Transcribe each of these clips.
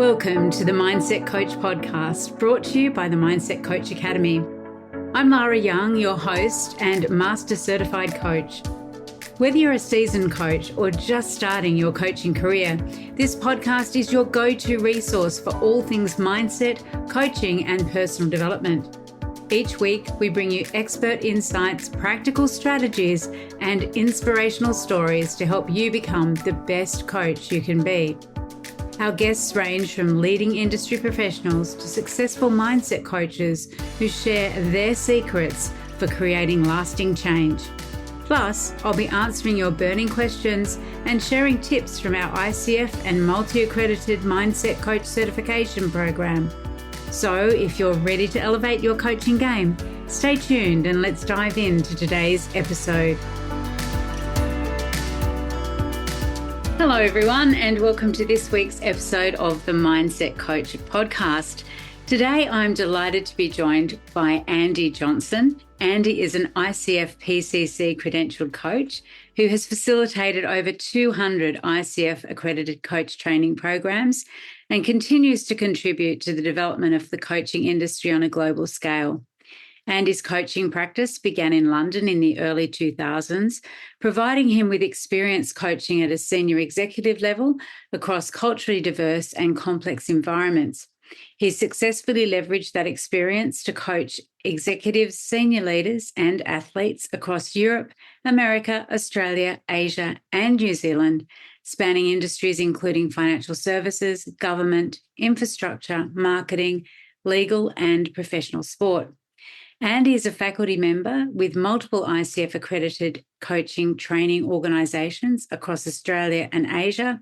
Welcome to the Mindset Coach podcast, brought to you by the Mindset Coach Academy. I'm Lara Young, your host and Master Certified Coach. Whether you're a seasoned coach or just starting your coaching career, this podcast is your go-to resource for all things mindset, coaching, and personal development. Each week, we bring you expert insights, practical strategies, and inspirational stories to help you become the best coach you can be. Our guests range from leading industry professionals to successful mindset coaches who share their secrets for creating lasting change. Plus, I'll be answering your burning questions and sharing tips from our ICF and multi-accredited Mindset Coach certification program. So, if you're ready to elevate your coaching game, stay tuned and let's dive into today's episode. Hello, everyone, and welcome to this week's episode of the Mindset Coach podcast. Today, I'm delighted to be joined by Andy Johnson. Andy is an ICF PCC credentialed coach who has facilitated over 200 ICF accredited coach training programs and continues to contribute to the development of the coaching industry on a global scale. Andy's coaching practice began in London in the early 2000s, providing him with experience coaching at a senior executive level across culturally diverse and complex environments. He's successfully leveraged that experience to coach executives, senior leaders, and athletes across Europe, America, Australia, Asia, and New Zealand, spanning industries including financial services, government, infrastructure, marketing, legal, and professional sport. Andy is a faculty member with multiple ICF accredited coaching training organisations across Australia and Asia,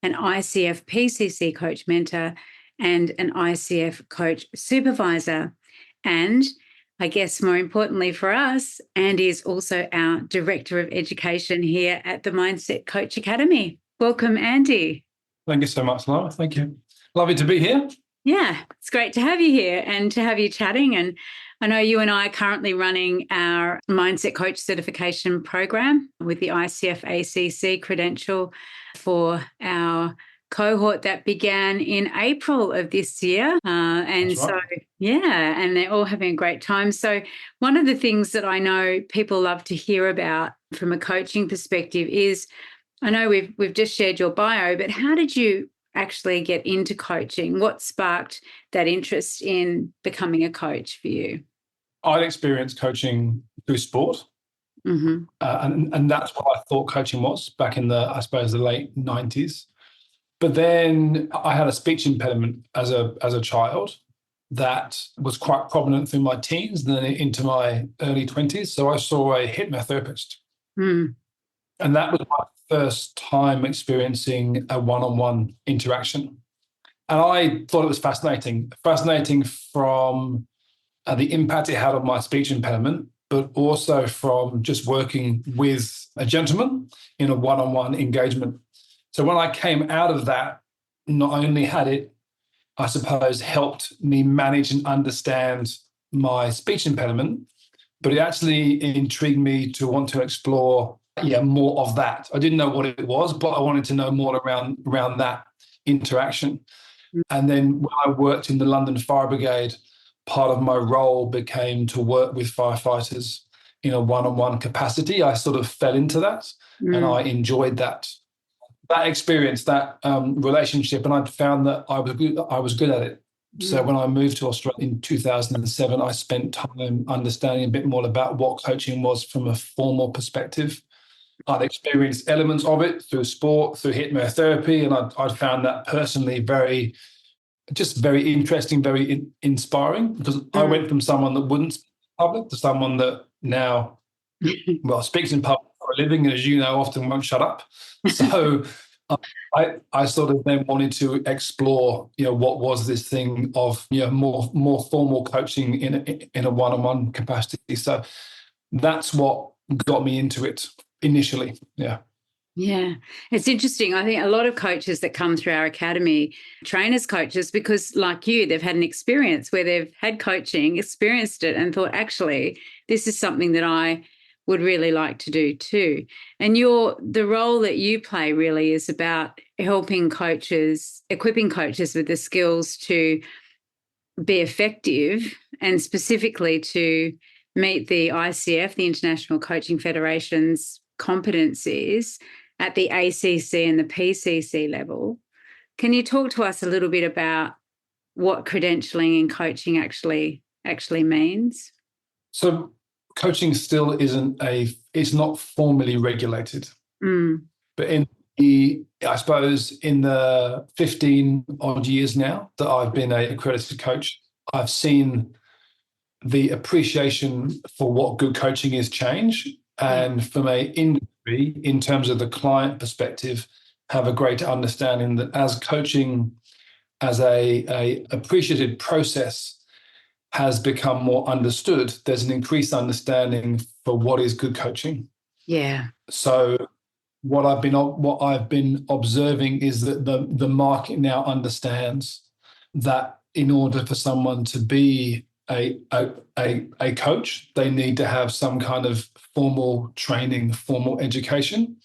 an ICF PCC coach mentor, and an ICF coach supervisor. And I guess more importantly for us, Andy is also our Director of Education here at the Mindset Coach Academy. Welcome, Andy. Thank you so much, Lara. Thank you. Lovely to be here. Yeah, it's great to have you here and to have you chatting. And I know you and I are currently running our Mindset Coach certification program with the ICF ACC credential for our cohort that began in April of this year. And they're all having a great time. So one of the things that I know people love to hear about from a coaching perspective is, I know we've just shared your bio, but how did you actually get into coaching? What sparked that interest in becoming a coach for you? I'd experienced coaching through sport. Mm-hmm. And that's what I thought coaching was back in the late 90s. But then I had a speech impediment as a child that was quite prominent through my teens and then into my early 20s. So I saw a hypnotherapist. Mm. And that was my first time experiencing a one-on-one interaction. And I thought it was fascinating from the impact it had on my speech impediment, but also from just working with a gentleman in a one-on-one engagement. So when I came out of that, not only had it, I suppose, helped me manage and understand my speech impediment, but it actually intrigued me to want to explore more of that. I didn't know what it was, but I wanted to know more around that interaction. And then when I worked in the London Fire Brigade, part of my role became to work with firefighters in a one-on-one capacity. I sort of fell into that and I enjoyed that experience, that relationship, and I found that I was good at it. So when I moved to Australia in 2007, I spent time understanding a bit more about what coaching was from a formal perspective. I'd experienced elements of it through sport, through hypnotherapy, and I'd found that personally very interesting, very inspiring, because I went from someone that wouldn't speak in public to someone that now, speaks in public for a living, and as you know, often won't shut up. So I sort of then wanted to explore, what was this thing of, more formal coaching in a one-on-one capacity. So that's what got me into it initially. Yeah, it's interesting. I think a lot of coaches that come through our academy train as coaches because, like you, they've had an experience where they've had coaching, experienced it, and thought, actually, this is something that I would really like to do too. And the role that you play really is about helping coaches, equipping coaches with the skills to be effective and specifically to meet the ICF, the International Coaching Federation's competencies at the ACC and the PCC level. Can you talk to us a little bit about what credentialing and coaching actually means? So coaching still it's not formally regulated. But I suppose in the 15 odd years now that I've been an accredited coach, I've seen the appreciation for what good coaching is change. And from an industry, in terms of the client perspective, have a greater understanding that as coaching as a appreciated process has become more understood, there's an increased understanding for what is good coaching. Yeah. So what I've been observing is that the market now understands that in order for someone to be a coach, they need to have some kind of formal training, formal education.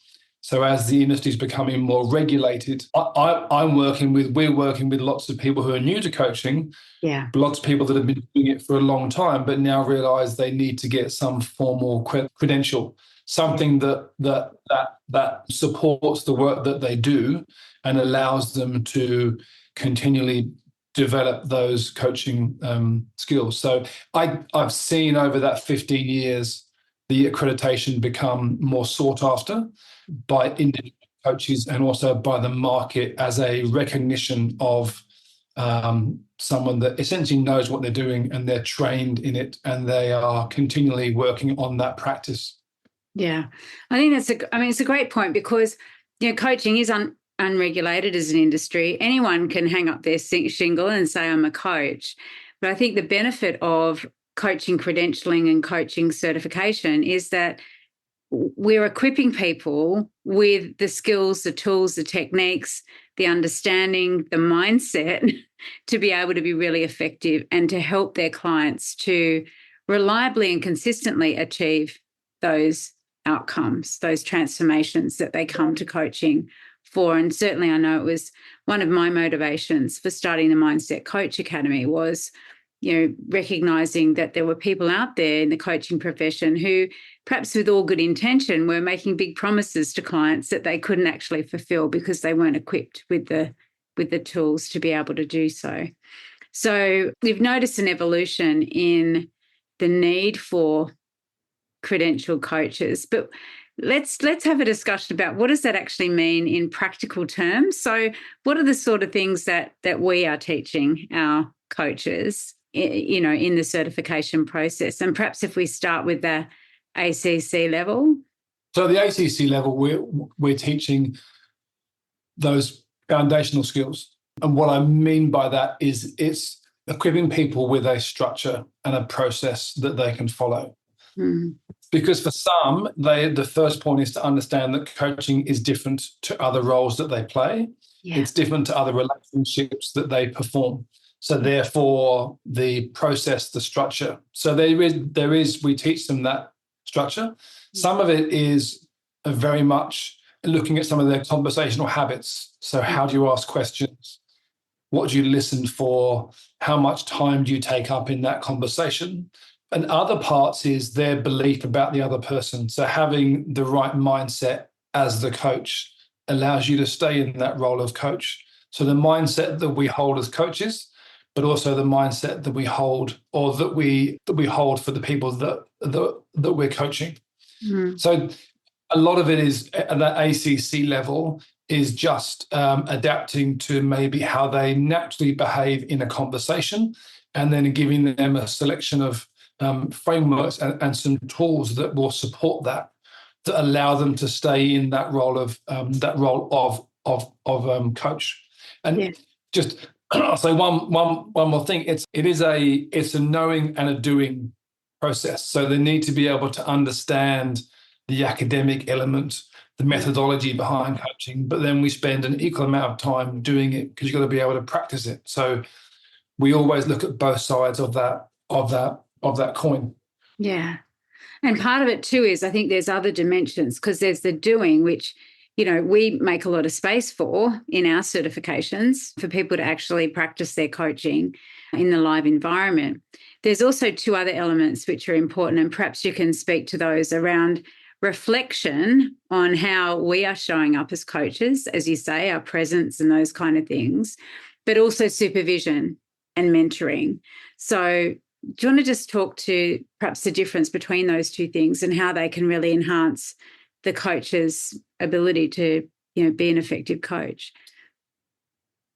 So as the industry is becoming more regulated, we're working with lots of people who are new to coaching, but lots of people that have been doing it for a long time, but now realize they need to get some formal credential, something that supports the work that they do and allows them to continually develop those coaching skills. So I've seen over that 15 years the accreditation become more sought after by individual coaches and also by the market as a recognition of someone that essentially knows what they're doing and they're trained in it and they are continually working on that practice. Yeah, I think it's a great point because coaching is unregulated as an industry. Anyone can hang up their shingle and say I'm a coach, but I think the benefit of coaching credentialing and coaching certification is that we're equipping people with the skills, the tools, the techniques, the understanding, the mindset to be able to be really effective and to help their clients to reliably and consistently achieve those outcomes, those transformations that they come to coaching for. And certainly I know it was one of my motivations for starting the Mindset Coach Academy was recognizing that there were people out there in the coaching profession who, perhaps with all good intention, were making big promises to clients that they couldn't actually fulfill because they weren't equipped with the tools to be able to do so. So we've noticed an evolution in the need for credentialed coaches, but let's have a discussion about what does that actually mean in practical terms. So what are the sort of things that we are teaching our coaches in the certification process? And perhaps if we start with the ACC level. So the ACC level, we're teaching those foundational skills. And what I mean by that is it's equipping people with a structure and a process that they can follow. Because for some, the first point is to understand that coaching is different to other roles that they play. Yeah. It's different to other relationships that they perform. So therefore, the process, the structure. So we teach them that structure. Some of it is very much looking at some of their conversational habits. So how do you ask questions? What do you listen for? How much time do you take up in that conversation? And other parts is their belief about the other person. So having the right mindset as the coach allows you to stay in that role of coach. So the mindset that we hold as coaches, but also the mindset that we hold or that we hold for the people that we're coaching. So a lot of it is at that ACC level is just adapting to maybe how they naturally behave in a conversation and then giving them a selection of frameworks and some tools that will support that allow them to stay in that role of coach. And just I'll say one more thing. It's a knowing and a doing process. So they need to be able to understand the academic element, the methodology behind coaching, but then we spend an equal amount of time doing it because you've got to be able to practice it. So we always look at both sides of that coin. Yeah. And part of it too is I think there's other dimensions, because there's the doing, which, we make a lot of space for in our certifications for people to actually practice their coaching in the live environment. There's also two other elements which are important, and perhaps you can speak to those around reflection on how we are showing up as coaches, as you say, our presence and those kind of things, but also supervision and mentoring. So do you want to just talk to perhaps the difference between those two things and how they can really enhance the coach's ability to, be an effective coach?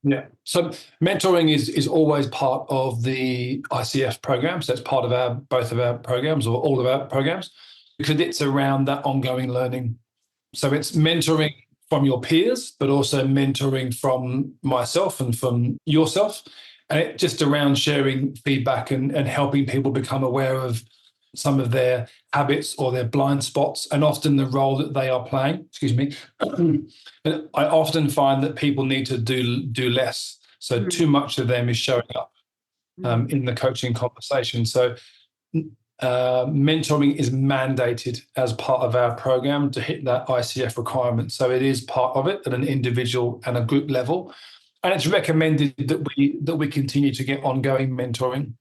Yeah. So mentoring is always part of the ICF program. So it's part of both of our programs, or all of our programs, because it's around that ongoing learning. So it's mentoring from your peers, but also mentoring from myself and from yourself. And it's just around sharing feedback and helping people become aware of some of their habits or their blind spots, and often the role that they are playing. Excuse me. I often find that people need to do less. So too much of them is showing up in the coaching conversation. So mentoring is mandated as part of our program to hit that ICF requirement. So it is part of it at an individual and a group level. And it's recommended that we continue to get ongoing mentoring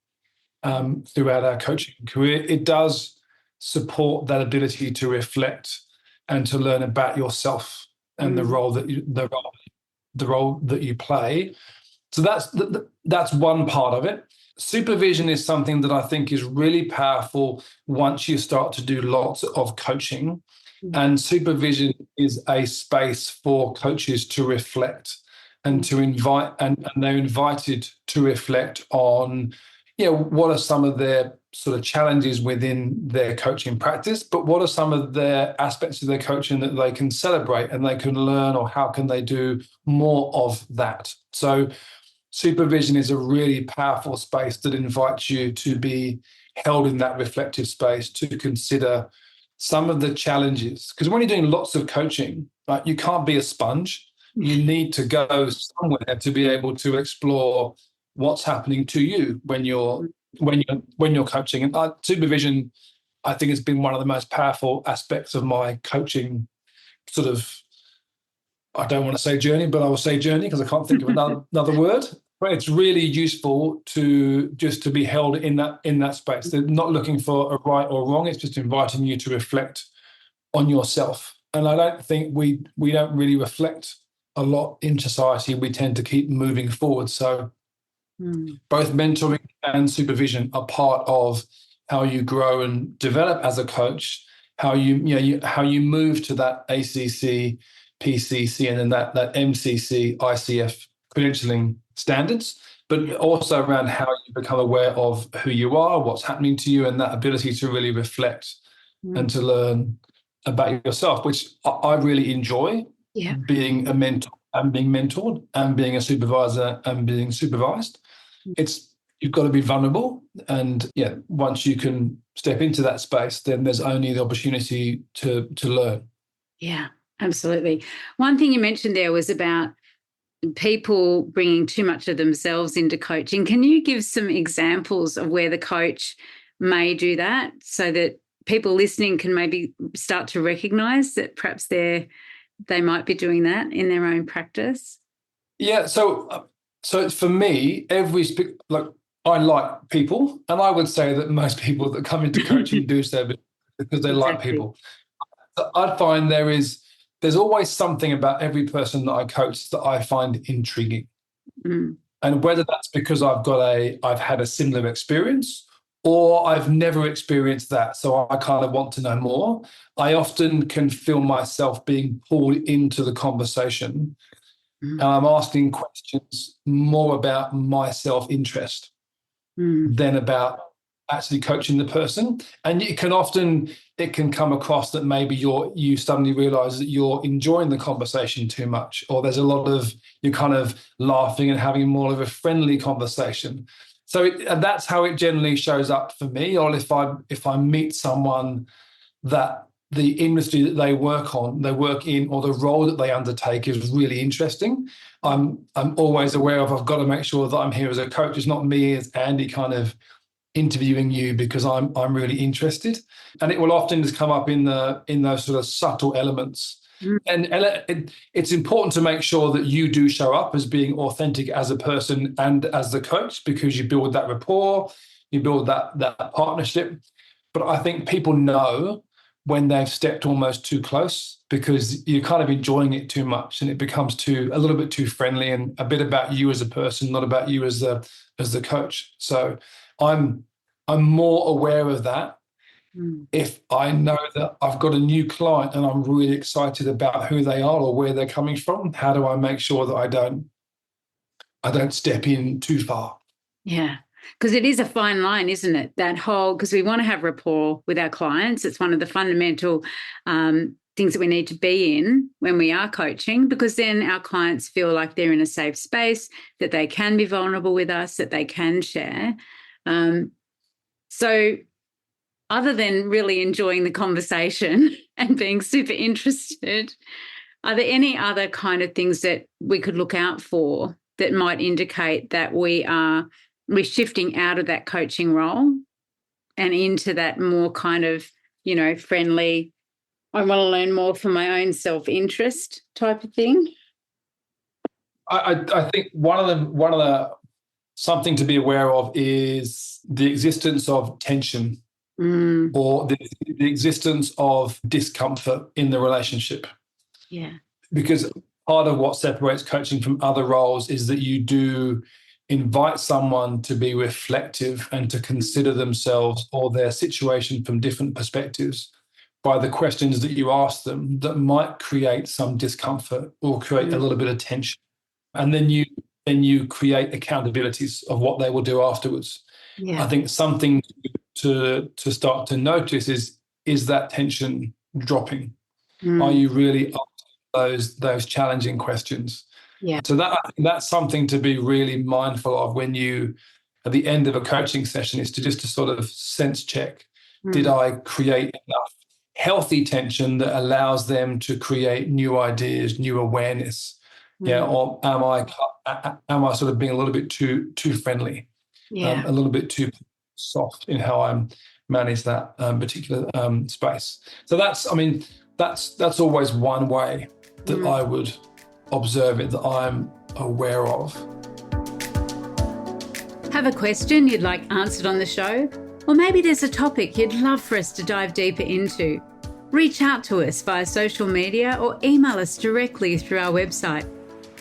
throughout our coaching career. It does support that ability to reflect and to learn about yourself and the role that you play. So that's one part of it. Supervision is something that I think is really powerful once you start to do lots of coaching. And supervision is a space for coaches to reflect and to invite, and they're invited to reflect on, what are some of their sort of challenges within their coaching practice, but what are some of their aspects of their coaching that they can celebrate and they can learn, or how can they do more of that? So supervision is a really powerful space that invites you to be held in that reflective space, to consider some of the challenges. Because when you're doing lots of coaching, right, you can't be a sponge. You need to go somewhere to be able to explore what's happening to you when you're coaching. And supervision, I think, has been one of the most powerful aspects of my coaching sort of, I don't want to say journey, but I will say journey because I can't think of another word. But it's really useful to be held in that space. They're not looking for a right or wrong. It's just inviting you to reflect on yourself. And I don't think we don't really reflect a lot in society. We tend to keep moving forward. So both mentoring and supervision are part of how you grow and develop as a coach, how you move to that ACC, PCC, and then that MCC, ICF credentialing standards, but also around how you become aware of who you are, what's happening to you, and that ability to really reflect and to learn about yourself, which I really enjoy. Being a mentor and being mentored, and being a supervisor and being supervised. You've got to be vulnerable, and once you can step into that space, then there's only the opportunity to learn. Yeah, absolutely. One thing you mentioned there was about people bringing too much of themselves into coaching. Can you give some examples of where the coach may do that, so that people listening can maybe start to recognize that perhaps they might be doing that in their own practice? Yeah. So for me, I like people, and I would say that most people that come into coaching do so because they like people. I find there's always something about every person that I coach that I find intriguing. And whether that's because I've had a similar experience, or I've never experienced that, so I kind of want to know more, I often can feel myself being pulled into the conversation. And I'm asking questions more about my self-interest than about actually coaching the person. And it can come across that maybe you suddenly realize that you're enjoying the conversation too much, or there's a lot of, you're kind of laughing and having more of a friendly conversation. So that's how it generally shows up for me. Or if I meet someone that the industry that they work in, or the role that they undertake is really interesting, I'm always aware of, I've got to make sure that I'm here as a coach. It's not me as Andy kind of interviewing you because I'm really interested. And it will often just come up in those sort of subtle elements. And it's important to make sure that you do show up as being authentic as a person and as the coach, because you build that rapport, you build that partnership. But I think people know when they've stepped almost too close, because you're kind of enjoying it too much and it becomes a little bit too friendly and a bit about you as a person, not about you as the coach. So I'm more aware of that. If I know that I've got a new client and I'm really excited about who they are or where they're coming from, how do I make sure that I don't step in too far? Yeah. Because it is a fine line, isn't it? Because we want to have rapport with our clients. It's one of the fundamental things that we need to be in when we are coaching, because then our clients feel like they're in a safe space, that they can be vulnerable with us, that they can share. So other than really enjoying the conversation and being super interested, are there any other kind of things that we could look out for that might indicate that we're shifting out of that coaching role and into that more kind of, friendly, I want to learn more for my own self-interest type of thing? I think one of the something to be aware of is the existence of tension or the existence of discomfort in the relationship. Yeah. Because part of what separates coaching from other roles is that you do invite someone to be reflective and to consider themselves or their situation from different perspectives by the questions that you ask them that might create some discomfort or create a little bit of tension. And then you create accountabilities of what they will do afterwards. Yeah. I think something to start to notice is that tension dropping? Are you really asking those challenging questions? Yeah. So that's something to be really mindful of when you, at the end of a coaching session, is to sort of sense check. Did I create enough healthy tension that allows them to create new ideas, new awareness? Yeah, or am I sort of being a little bit too friendly? Yeah. A little bit too soft in how I manage that particular space. So that's always one way that I would observe it, that I'm aware of. Have a question you'd like answered on the show? Or maybe there's a topic you'd love for us to dive deeper into? Reach out to us via social media or email us directly through our website.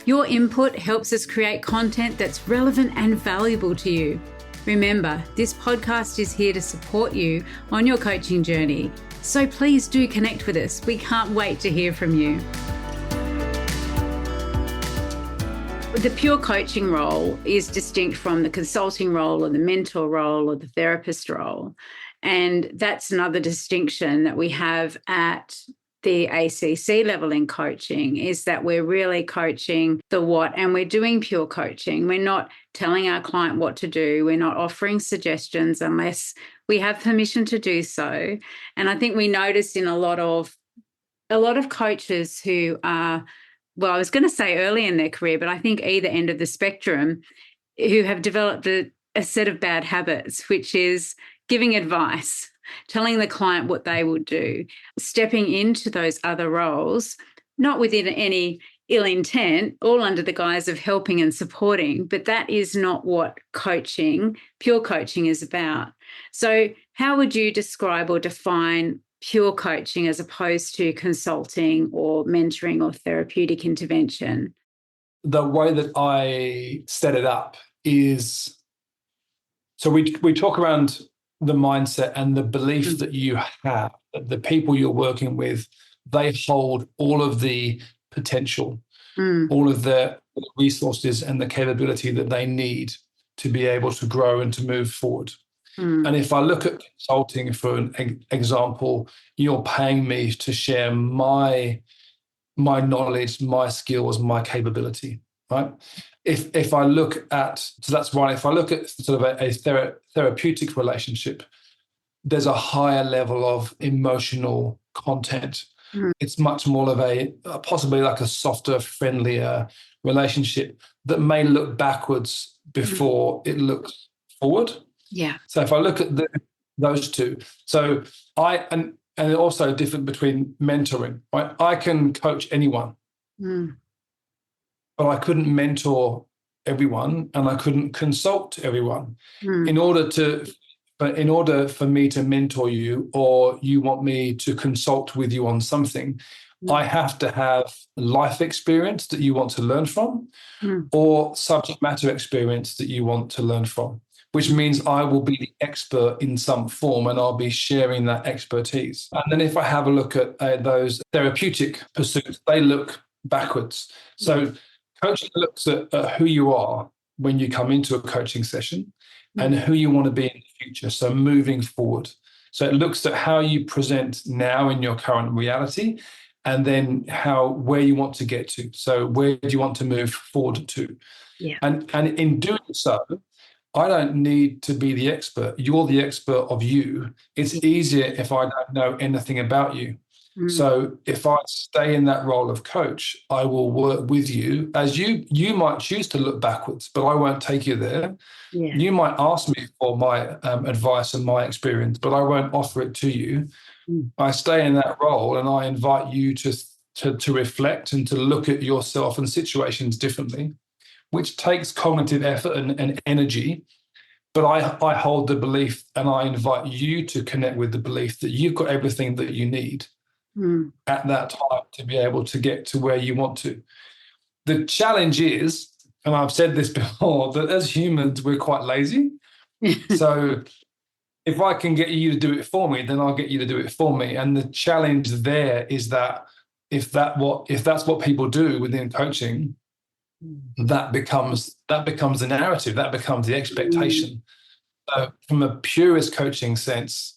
Your input helps us create content that's relevant and valuable to you. Remember, this podcast is here to support you on your coaching journey. So please do connect with us. We can't wait to hear from you. The pure coaching role is distinct from the consulting role or the mentor role or the therapist role. And that's another distinction that we have at the ACC level in coaching, is that we're really coaching the what, and we're doing pure coaching. We're not telling our client what to do. We're not offering suggestions unless we have permission to do so. And I think we notice in a lot of coaches who are, well, I was going to say early in their career, but I think either end of the spectrum, who have developed a set of bad habits, which is giving advice, telling the client what they would do, stepping into those other roles, not within any ill intent, all under the guise of helping and supporting, but that is not what pure coaching is about. So how would you describe or define pure coaching as opposed to consulting or mentoring or therapeutic intervention? The way that I set it up is, so we talk around the mindset and the belief that you have, that the people you're working with, they hold all of the potential, all of the resources and the capability that they need to be able to grow and to move forward. And if I look at consulting, for an example, you're paying me to share my knowledge, my skills, my capability, right? If I look at, so that's right, if I look at sort of a therapeutic relationship, there's a higher level of emotional content. It's much more of a possibly like a softer, friendlier relationship that may look backwards before it looks forward. Yeah. So if I look at those two, so and also different between mentoring, right? I can coach anyone, but I couldn't mentor everyone and I couldn't consult everyone. In order for me to mentor you, or you want me to consult with you on something, I have to have life experience that you want to learn from, or subject matter experience that you want to learn from, which means I will be the expert in some form and I'll be sharing that expertise. And then if I have a look at those therapeutic pursuits, they look backwards. So coaching looks at who you are when you come into a coaching session and who you want to be in the future. So moving forward. So it looks at how you present now in your current reality, and then where you want to get to. So where do you want to move forward to? Yeah. And in doing so, I don't need to be the expert. You're the expert of you. It's easier if I don't know anything about you. So if I stay in that role of coach, I will work with you as you might choose to look backwards, but I won't take you there. Yeah. You might ask me for my advice and my experience, but I won't offer it to you. I stay in that role and I invite you to reflect and to look at yourself and situations differently, which takes cognitive effort and energy. But I hold the belief and I invite you to connect with the belief that you've got everything that you need at that time to be able to get to where you want to. The challenge is, and I've said this before, that as humans, we're quite lazy. So if I can get you to do it for me, then I'll get you to do it for me. And the challenge there is that if that's what people do within coaching, that becomes the narrative, that becomes the expectation. So from a purist coaching sense,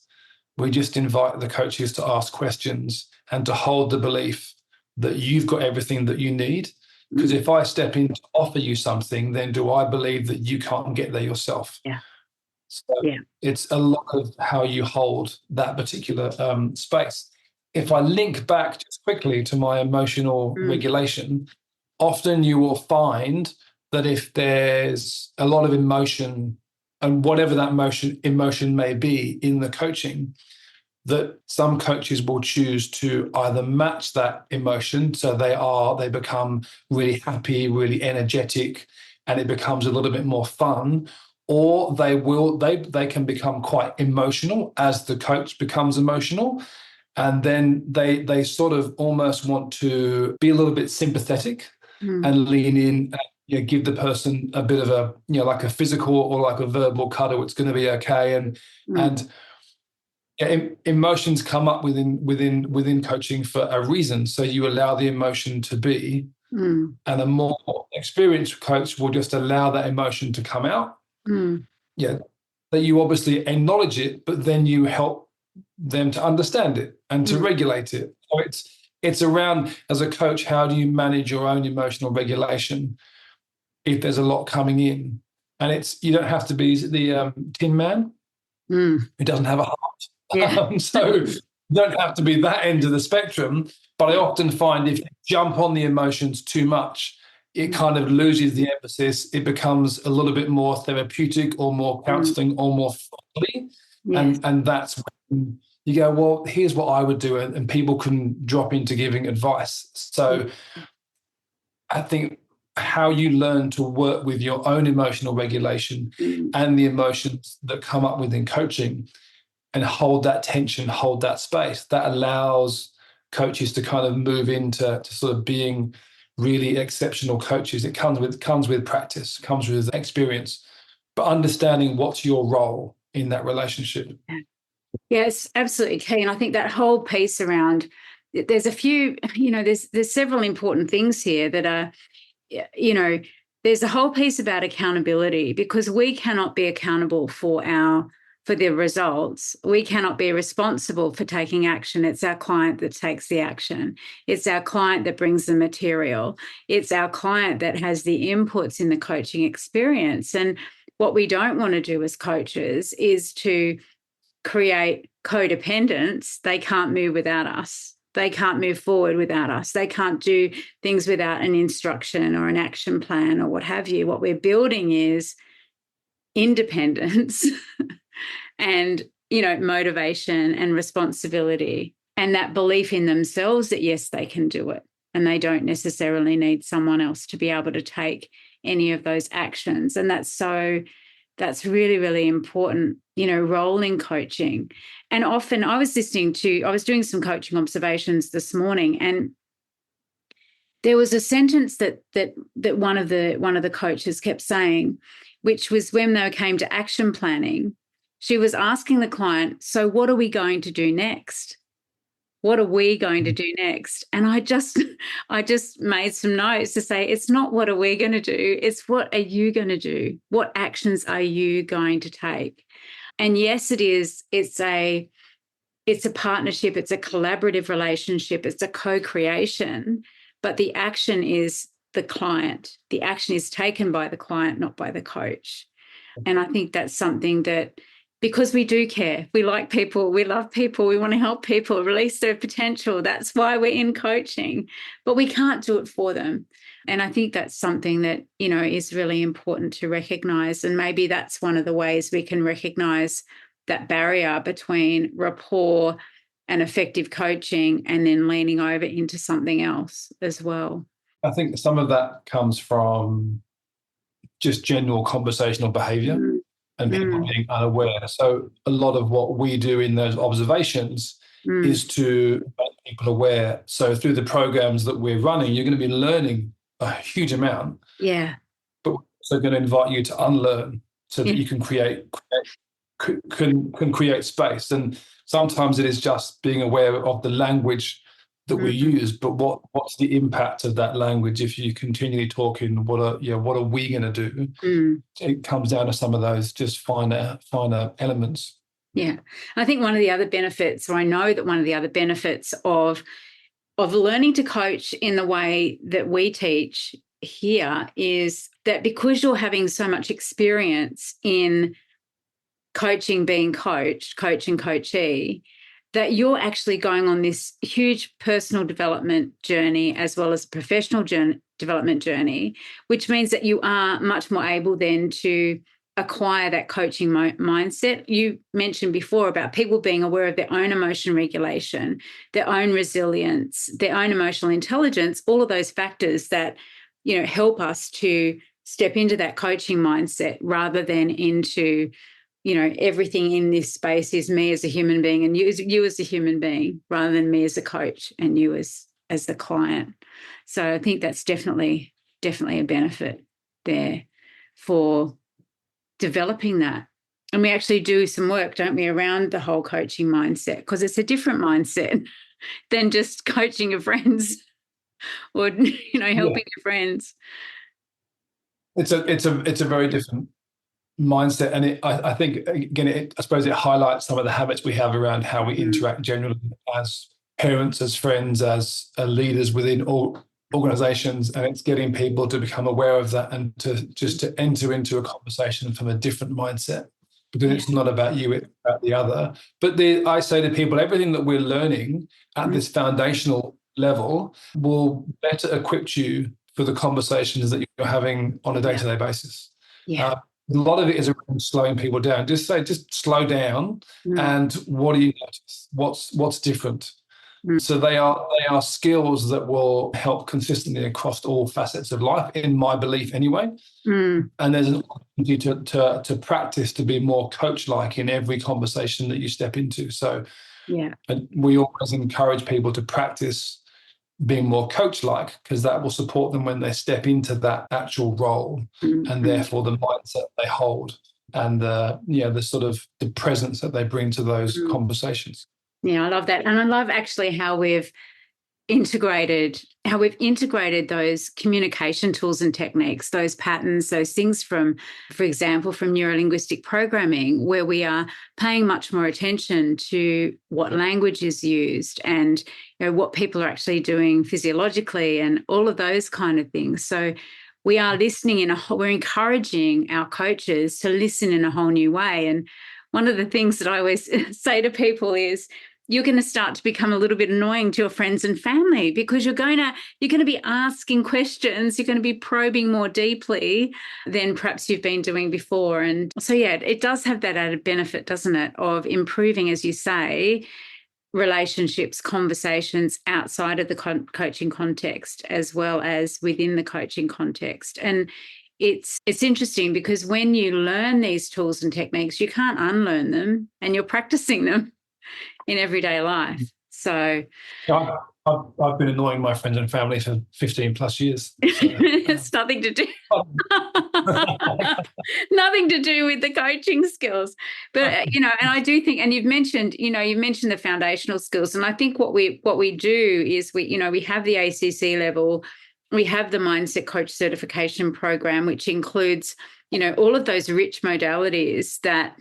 we just invite the coaches to ask questions and to hold the belief that you've got everything that you need. Because if I step in to offer you something, then do I believe that you can't get there yourself? Yeah. So it's a lot of how you hold that particular space. If I link back just quickly to my emotional regulation, often you will find that if there's a lot of emotion, and whatever that emotion may be in the coaching, that some coaches will choose to either match that emotion, so they become really happy, really energetic, and it becomes a little bit more fun, or they can become quite emotional as the coach becomes emotional, and then they sort of almost want to be a little bit sympathetic and lean in and give the person a bit of a like a physical or like a verbal cuddle. It's going to be okay, and emotions come up within coaching for a reason. So you allow the emotion to be, and a more experienced coach will just allow that emotion to come out. That you obviously acknowledge it, but then you help them to understand it and to regulate it. So it's around, as a coach, how do you manage your own emotional regulation if there's a lot coming in? And you don't have to be the Tin Man who doesn't have a heart. So you don't have to be that end of the spectrum. But I often find if you jump on the emotions too much, it kind of loses the emphasis. It becomes a little bit more therapeutic or more counseling or more friendly. And that's when you go, well, here's what I would do. And people can drop into giving advice. So I think how you learn to work with your own emotional regulation and the emotions that come up within coaching and hold that tension, hold that space, that allows coaches to kind of move into sort of being really exceptional coaches. It comes with practice, comes with experience, but understanding what's your role in that relationship. Yes, absolutely key. And I think that whole piece around, there's a few, there's several important things here that are, there's a whole piece about accountability, because we cannot be accountable for the results. We cannot be responsible for taking action. It's our client that takes the action. It's our client that brings the material. It's our client that has the inputs in the coaching experience. And what we don't want to do as coaches is to create codependence. They can't move without us. They can't move forward without us. They can't do things without an instruction or an action plan or what have you. What we're building is independence and, motivation and responsibility, and that belief in themselves that, yes, they can do it. And they don't necessarily need someone else to be able to take any of those actions. And that's really, really important, role in coaching. And often I was doing some coaching observations this morning, and there was a sentence that one of the coaches kept saying, which was when they came to action planning, she was asking the client, so what are we going to do next? What are we going to do next? And I just made some notes to say, it's not what are we going to do, it's what are you going to do? What actions are you going to take? And yes, it is. It's a partnership, it's a collaborative relationship, it's a co-creation, but the action is the client. The action is taken by the client, not by the coach. And I think that's something that, because we do care, we like people, we love people, we want to help people release their potential. That's why we're in coaching, but we can't do it for them. And I think that's something that, is really important to recognize. And maybe that's one of the ways we can recognize that barrier between rapport and effective coaching, and then leaning over into something else as well. I think some of that comes from just general conversational behavior. And people being unaware. So a lot of what we do in those observations is to make people aware. So through the programs that we're running, you're going to be learning a huge amount. Yeah. But we're also going to invite you to unlearn so that you can create space. And sometimes it is just being aware of the language that we use, but what's the impact of that language if you continually talking, what are we going to do? It comes down to some of those just finer elements. Yeah. I think one of the other benefits, or I know that one of the other benefits of learning to coach in the way that we teach here is that because you're having so much experience in coaching, being coached, coach and coachee, that you're actually going on this huge personal development journey as well as professional development journey, which means that you are much more able then to acquire that coaching mindset. You mentioned before about people being aware of their own emotion regulation, their own resilience, their own emotional intelligence, all of those factors that, help us to step into that coaching mindset rather than into, everything in this space is me as a human being and you as a human being, rather than me as a coach and you as the client. So I think that's definitely a benefit there for developing that. And we actually do some work, don't we, around the whole coaching mindset, because it's a different mindset than just coaching your friends or, helping your friends. It's a very different mindset, and I think again, I suppose it highlights some of the habits we have around how we interact generally as parents, as friends, as leaders within all organizations, and it's getting people to become aware of that and to enter into a conversation from a different mindset, because it's not about you, it's about the other. But I say to people, everything that we're learning at this foundational level will better equip you for the conversations that you're having on a day-to-day basis. A lot of it is around slowing people down. Just slow down, and what do you notice? What's different? So they are skills that will help consistently across all facets of life, in my belief anyway. And there's an opportunity to practice to be more coach-like in every conversation that you step into. So and we always encourage people to practice being more coach-like, because that will support them when they step into that actual role, and therefore the mindset they hold and the sort of the presence that they bring to those conversations. Yeah, I love that. And I love actually how we've integrated those communication tools and techniques, those patterns, those things from, for example, from neuro-linguistic programming, where we are paying much more attention to what language is used and what people are actually doing physiologically and all of those kind of things. So we are listening we're encouraging our coaches to listen in a whole new way. And one of the things that I always say to people is, you're going to start to become a little bit annoying to your friends and family, because you're going to be asking questions, you're going to be probing more deeply than perhaps you've been doing before. And so, yeah, it does have that added benefit, doesn't it, of improving, as you say, relationships, conversations outside of the coaching context as well as within the coaching context. And it's interesting because when you learn these tools and techniques, you can't unlearn them, and you're practicing them in everyday life. So I've been annoying my friends and family for 15 plus years. So, it's nothing to do nothing to do with the coaching skills. But and I do think, and you've mentioned the foundational skills, and I think what we do is we have the ACC level, we have the Mindset Coach certification program, which includes all of those rich modalities that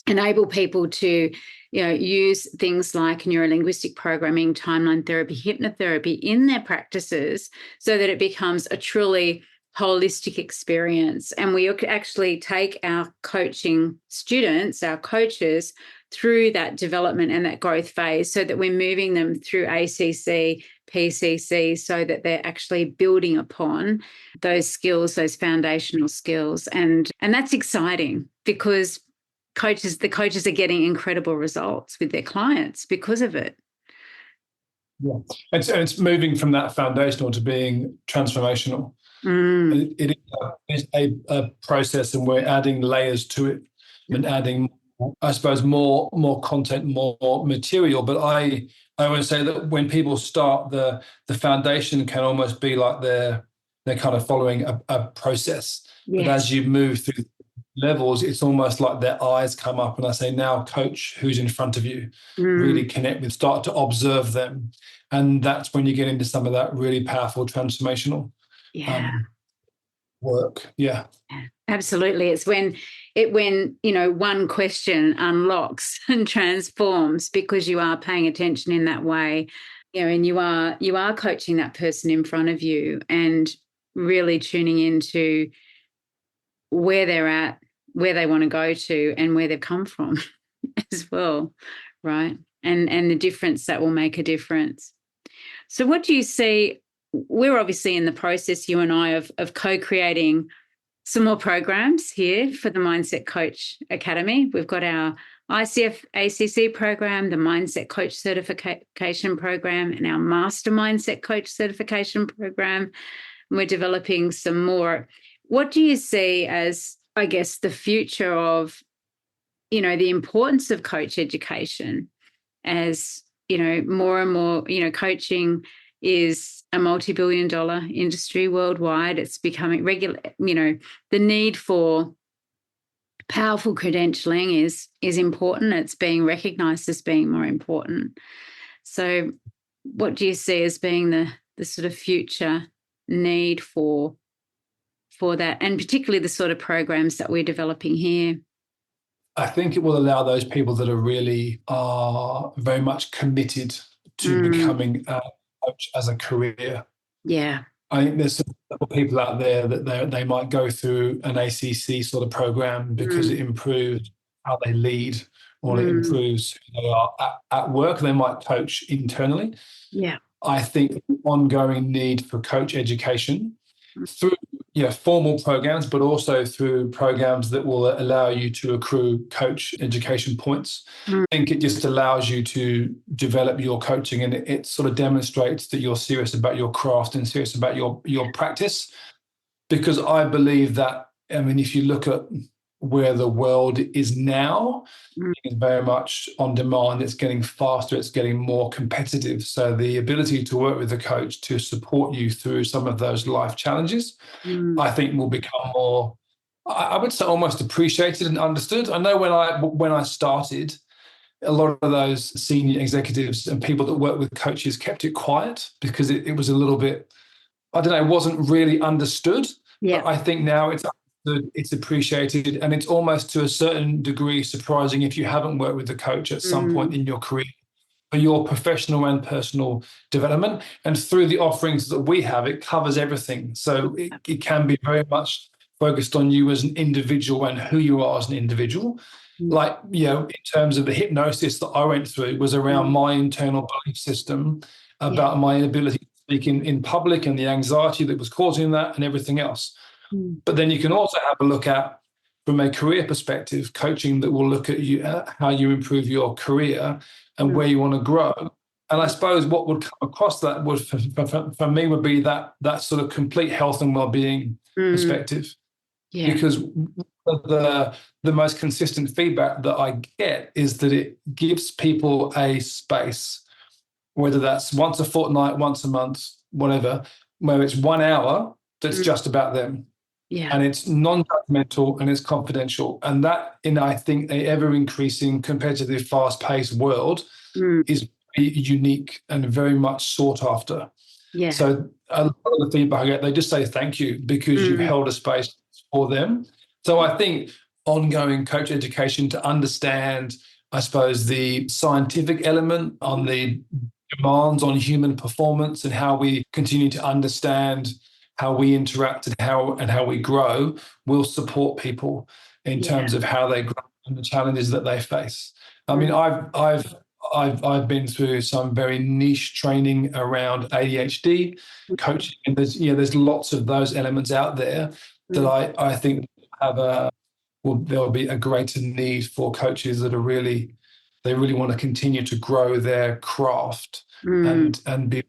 enable people to use things like neurolinguistic programming, timeline therapy, hypnotherapy in their practices, so that it becomes a truly holistic experience. And we actually take our coaching students, our coaches, through that development and that growth phase, so that we're moving them through ACC, PCC, so that they're actually building upon those skills, those foundational skills. And that's exciting, because the coaches are getting incredible results with their clients because of it. Yeah, it's moving from that foundational to being transformational. It is a process, and we're adding layers to it and adding, I suppose, more content, more material. But I always say that when people start, the foundation can almost be like they're kind of following a process. Yes. But as you move through levels, it's almost like their eyes come up, and I say, now coach who's in front of you, really connect with, start to observe them. And that's when you get into some of that really powerful transformational work. Yeah, absolutely. It's when one question unlocks and transforms, because you are paying attention in that way, and you are coaching that person in front of you and really tuning into where they're at, where they want to go to, and where they've come from as well, right? And the difference that will make a difference. So what do you see? We're obviously in the process, you and I, of co-creating some more programs here for the Mindset Coach Academy. We've got our ICF ACC program, the Mindset Coach Certification program, and our Master Mindset Coach Certification program. We're developing some more. What do you see as, I guess, the future of, the importance of coach education, as, more and more, coaching is a multi-billion-dollar industry worldwide. It's becoming regular, the need for powerful credentialing is important. It's being recognised as being more important. So what do you see as being the sort of future need for that, and particularly the sort of programs that we're developing here? I think it will allow those people that are very much committed to becoming a coach as a career. Yeah. I think there's some people out there that they might go through an ACC sort of program because it improves how they lead, or it improves who they are at work. They might coach internally. Yeah. I think ongoing need for coach education through formal programs, but also through programs that will allow you to accrue coach education points. I think it just allows you to develop your coaching, and it sort of demonstrates that you're serious about your craft and serious about your practice. Because I believe that, if you look at where the world is now, it's very much on demand. It's getting faster. It's getting more competitive. So the ability to work with a coach to support you through some of those life challenges, I think will become more, I would say, almost appreciated and understood. I know when I started, a lot of those senior executives and people that work with coaches kept it quiet because it was a little bit, I don't know, it wasn't really understood. Yeah. But I think now it's appreciated, and it's almost to a certain degree surprising if you haven't worked with a coach at some point in your career for your professional and personal development. And through the offerings that we have, it covers everything. So it can be very much focused on you as an individual and who you are as an individual. Like, in terms of the hypnosis that I went through was around my internal belief system about my inability to speak in public and the anxiety that was causing that and everything else. But then you can also have a look at, from a career perspective, coaching that will look at you, how you improve your career and where you want to grow. And I suppose what would come across that would, for me, would be that sort of complete health and well-being perspective. Yeah. Because the most consistent feedback that I get is that it gives people a space, whether that's once a fortnight, once a month, whatever, where it's 1 hour that's just about them. Yeah. And it's non-judgmental and it's confidential. And that, in, I think, an ever-increasing competitive, fast-paced world is unique and very much sought after. Yeah. So a lot of the feedback I get, they just say thank you because you've held a space for them. So I think ongoing coach education to understand, I suppose, the scientific element on the demands on human performance and how we continue to understand how we interact and how we grow will support people in terms of how they grow and the challenges that they face. I mean, I've been through some very niche training around ADHD coaching, and there's lots of those elements out there that I think there'll be a greater need for coaches that really want to continue to grow their craft and be.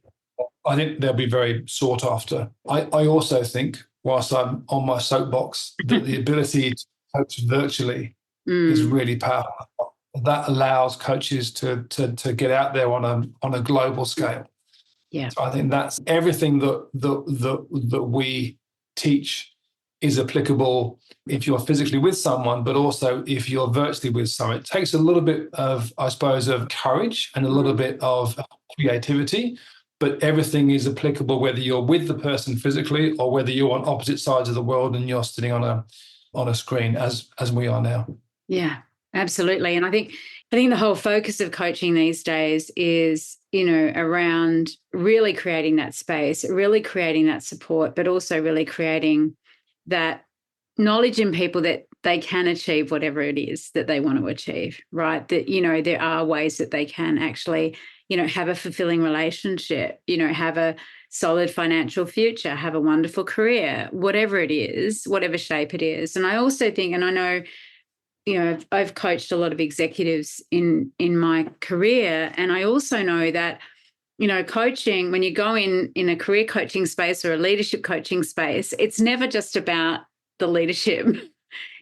I think they'll be very sought after. I also think, whilst I'm on my soapbox, that the ability to coach virtually is really powerful. That allows coaches to get out there on a global scale. Yeah. So I think that's everything that we teach is applicable if you're physically with someone, but also if you're virtually with someone. It takes a little bit of, I suppose, of courage and a little bit of creativity, but everything is applicable whether you're with the person physically or whether you're on opposite sides of the world and you're sitting on a screen as we are now. Yeah, absolutely. And I think the whole focus of coaching these days is, around really creating that space, really creating that support, but also really creating that knowledge in people that they can achieve whatever it is that they want to achieve, right? That, there are ways that they can actually, have a fulfilling relationship, have a solid financial future, have a wonderful career, whatever it is, whatever shape it is. And I also think, and I know, I've coached a lot of executives in my career, and I also know that, coaching, when you go in a career coaching space or a leadership coaching space, it's never just about the leadership.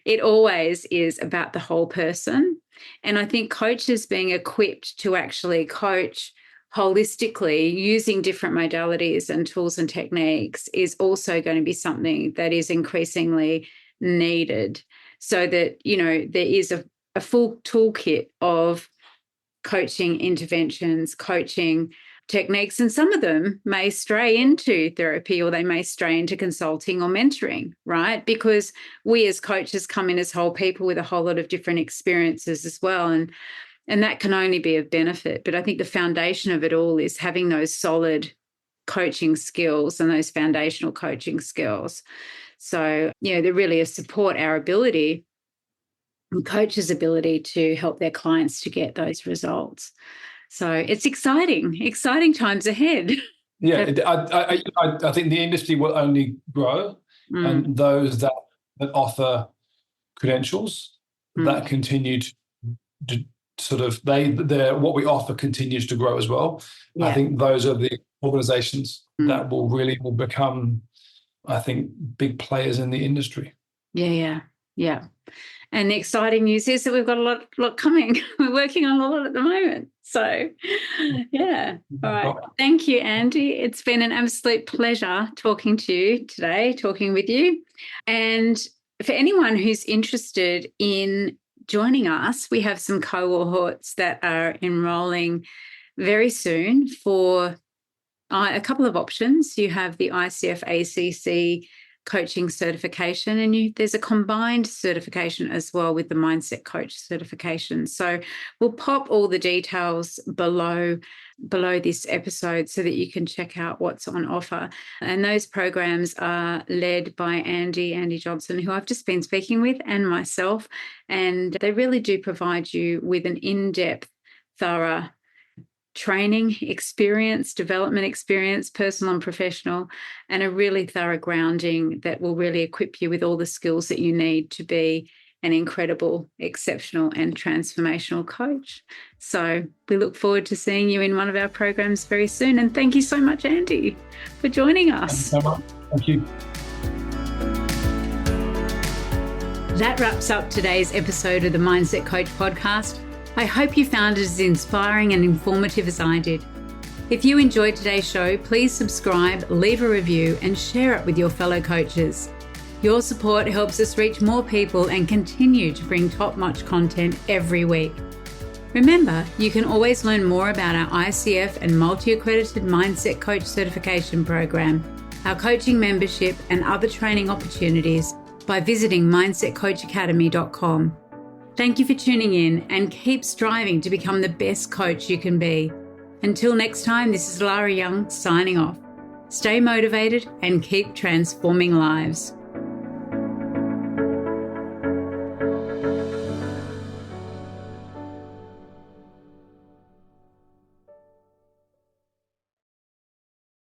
It always is about the whole person. And I think coaches being equipped to actually coach holistically using different modalities and tools and techniques is also going to be something that is increasingly needed, so that, there is a full toolkit of coaching interventions, coaching techniques, and some of them may stray into therapy or they may stray into consulting or mentoring, right? Because we as coaches come in as whole people with a whole lot of different experiences as well, and that can only be of benefit. But I think the foundation of it all is having those solid coaching skills and those foundational coaching skills. So, they really support our ability and coaches' ability to help their clients to get those results. So it's exciting times ahead. Yeah, I think the industry will only grow, and those that offer credentials that continue to sort of what we offer continues to grow as well. Yeah. I think those are the organizations that will become, I think, big players in the industry. Yeah. And the exciting news is that we've got a lot coming. We're working on a lot at the moment. So, yeah. All right. Thank you, Andy. It's been an absolute pleasure talking to you today, talking with you. And for anyone who's interested in joining us, we have some cohorts that are enrolling very soon for a couple of options. You have the ICF ACC coaching certification, and there's a combined certification as well with the Mindset Coach certification. So we'll pop all the details below this episode so that you can check out what's on offer. And those programs are led by Andy Johnson, who I've just been speaking with, and myself, and they really do provide you with an in-depth, thorough training experience, development experience, personal and professional, and a really thorough grounding that will really equip you with all the skills that you need to be an incredible, exceptional, and transformational coach. So we look forward to seeing you in one of our programs very soon. And thank you so much, Andy, for joining us. Thank you so much. Thank you. That wraps up today's episode of the Mindset Coach podcast. I hope you found it as inspiring and informative as I did. If you enjoyed today's show, please subscribe, leave a review, and share it with your fellow coaches. Your support helps us reach more people and continue to bring top-notch content every week. Remember, you can always learn more about our ICF and multi-accredited Mindset Coach certification program, our coaching membership, and other training opportunities by visiting mindsetcoachacademy.com. Thank you for tuning in, and keep striving to become the best coach you can be. Until next time, this is Lara Young signing off. Stay motivated and keep transforming lives.